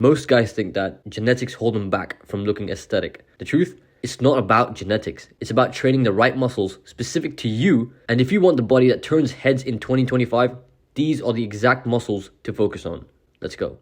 Most guys think that genetics hold them back from looking aesthetic. The truth, it's not about genetics. It's about training the right muscles specific to you. And if you want the body that turns heads in 2025, these are the exact muscles to focus on. Let's go.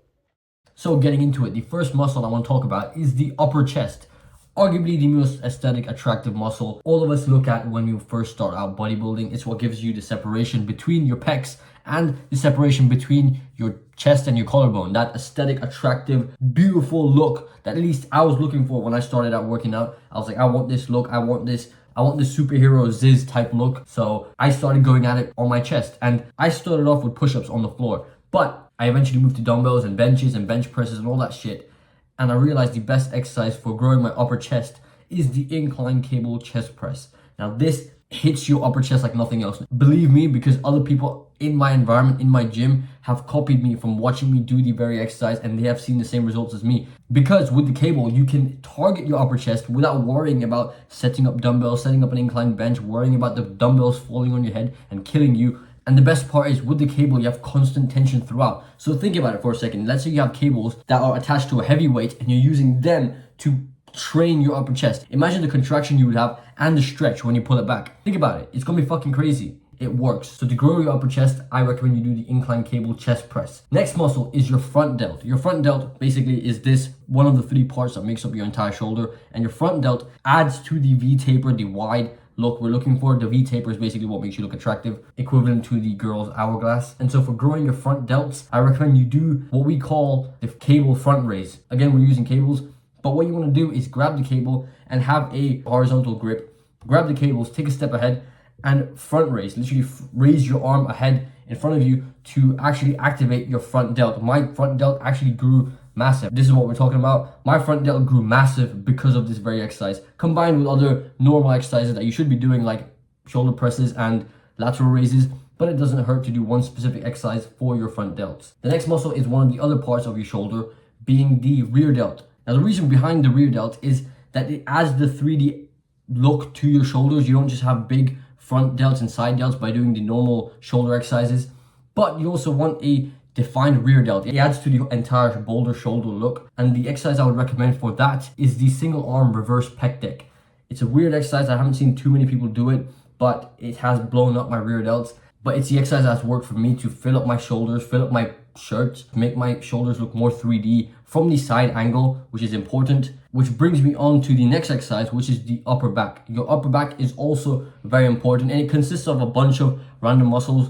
So getting into it, the first muscle I want to talk about is the upper chest. Arguably the most aesthetic, attractive muscle all of us look at when you first start out bodybuilding. It's what gives you the separation between your pecs and the separation between your chest and your collarbone. That aesthetic, attractive, beautiful look that at least I was looking for when I started out working out. I was like, I want this look, I want this superhero Ziz type look. So I started going at it on my chest, and I started off with push-ups on the floor. But I eventually moved to dumbbells and benches and bench presses and all that shit. And I realized the best exercise for growing my upper chest is the incline cable chest press. Now this hits your upper chest like nothing else. Believe me, because other people in my environment, in my gym, have copied me from watching me do the very exercise, and they have seen the same results as me. Because with the cable, you can target your upper chest without worrying about setting up dumbbells, setting up an incline bench, worrying about the dumbbells falling on your head and killing you. And the best part is with the cable, you have constant tension throughout. So think about it for a second. Let's say you have cables that are attached to a heavy weight and you're using them to train your upper chest. Imagine the contraction you would have and the stretch when you pull it back. Think about it. It's gonna be fucking crazy. It works. So to grow your upper chest, I recommend you do the incline cable chest press. Next muscle is your front delt. Your front delt basically is this one of the three parts that makes up your entire shoulder. And your front delt adds to the V taper, the wide look we're looking for. The V taper is basically what makes you look attractive, equivalent to the girl's hourglass. And so for growing your front delts, I recommend you do what we call the cable front raise. Again, we're using cables, but what you want to do is grab the cable and have a horizontal grip. Grab the cables, take a step ahead, and front raise. Literally raise your arm ahead in front of you to actually activate your front delt. My front delt actually grew massive. This is what we're talking about. My front delt grew massive because of this very exercise, combined with other normal exercises that you should be doing, like shoulder presses and lateral raises, but it doesn't hurt to do one specific exercise for your front delts. The next muscle is one of the other parts of your shoulder, being the rear delt. Now the reason behind the rear delt is that it adds the 3D look to your shoulders. You don't just have big front delts and side delts by doing the normal shoulder exercises, but you also want a defined rear delt. It adds to the entire boulder shoulder look, and the exercise I would recommend for that is the single arm reverse pec deck. It's a weird exercise. I haven't seen too many people do it, but it has blown up my rear delts. But it's the exercise that's worked for me to fill up my shoulders, fill up my shirt, make my shoulders look more 3D from the side angle, which is important. Which brings me on to the next exercise, which is the upper back. Your upper back is also very important, and it consists of a bunch of random muscles,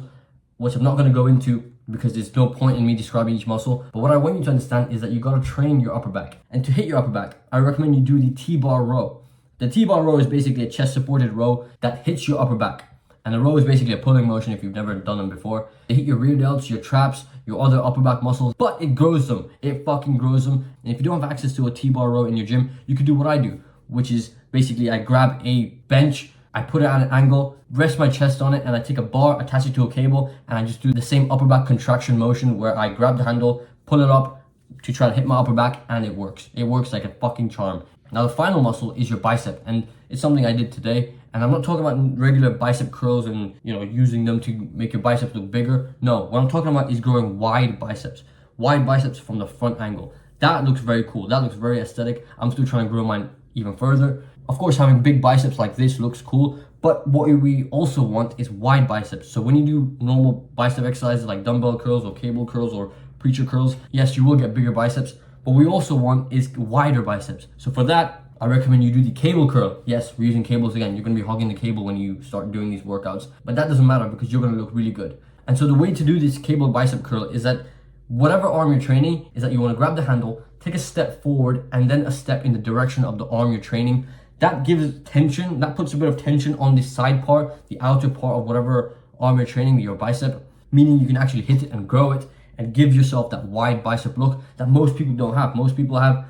which I'm not going to go into because there's no point in me describing each muscle. But what I want you to understand is that you got to train your upper back. And to hit your upper back, I recommend you do the T-bar row. The T-bar row is basically a chest supported row that hits your upper back. And the row is basically a pulling motion if you've never done them before. They hit your rear delts, your traps, your other upper back muscles, but it grows them. It fucking grows them. And if you don't have access to a T-bar row in your gym, you can do what I do, which is basically I grab a bench, I put it at an angle, rest my chest on it, and I take a bar, attach it to a cable, and I just do the same upper back contraction motion where I grab the handle, pull it up to try to hit my upper back, and it works. It works like a fucking charm. Now the final muscle is your bicep, and it's something I did today. And I'm not talking about regular bicep curls and, using them to make your biceps look bigger. No, what I'm talking about is growing wide biceps. Wide biceps from the front angle. That looks very cool. That looks very aesthetic. I'm still trying to grow mine even further. Of course, having big biceps like this looks cool, but what we also want is wide biceps. So when you do normal bicep exercises like dumbbell curls or cable curls or preacher curls, yes, you will get bigger biceps, but we also want is wider biceps. So for that, I recommend you do the cable curl. Yes, we're using cables again. You're going to be hugging the cable when you start doing these workouts, but that doesn't matter because you're going to look really good. And so the way to do this cable bicep curl is that whatever arm you're training is that you want to grab the handle, take a step forward, and then a step in the direction of the arm you're training. That gives tension. That puts a bit of tension on the side part, the outer part of whatever arm you're training, your bicep, meaning you can actually hit it and grow it and give yourself that wide bicep look that most people don't have. Most people have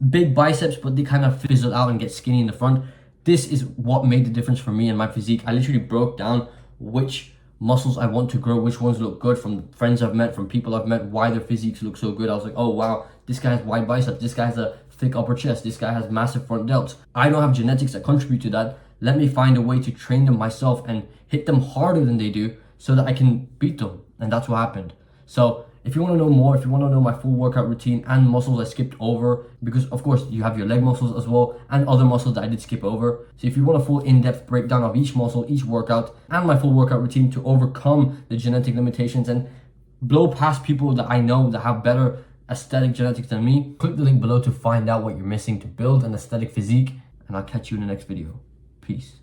big biceps, but they kind of fizzle out and get skinny in the front. This is what made the difference for me and my physique. I literally broke down which muscles I want to grow, which ones look good from friends I've met, from people I've met, why their physiques look so good. I was like, oh wow, this guy has wide biceps, this guy has a thick upper chest, this guy has massive front delts. I don't have genetics that contribute to that. Let me find a way to train them myself and hit them harder than they do so that I can beat them. And that's what happened. So If you want to know more, if you want to know my full workout routine and muscles I skipped over, because of course you have your leg muscles as well and other muscles that I did skip over. So if you want a full in-depth breakdown of each muscle, each workout, and my full workout routine to overcome the genetic limitations and blow past people that I know that have better aesthetic genetics than me, click the link below to find out what you're missing to build an aesthetic physique, and I'll catch you in the next video. Peace.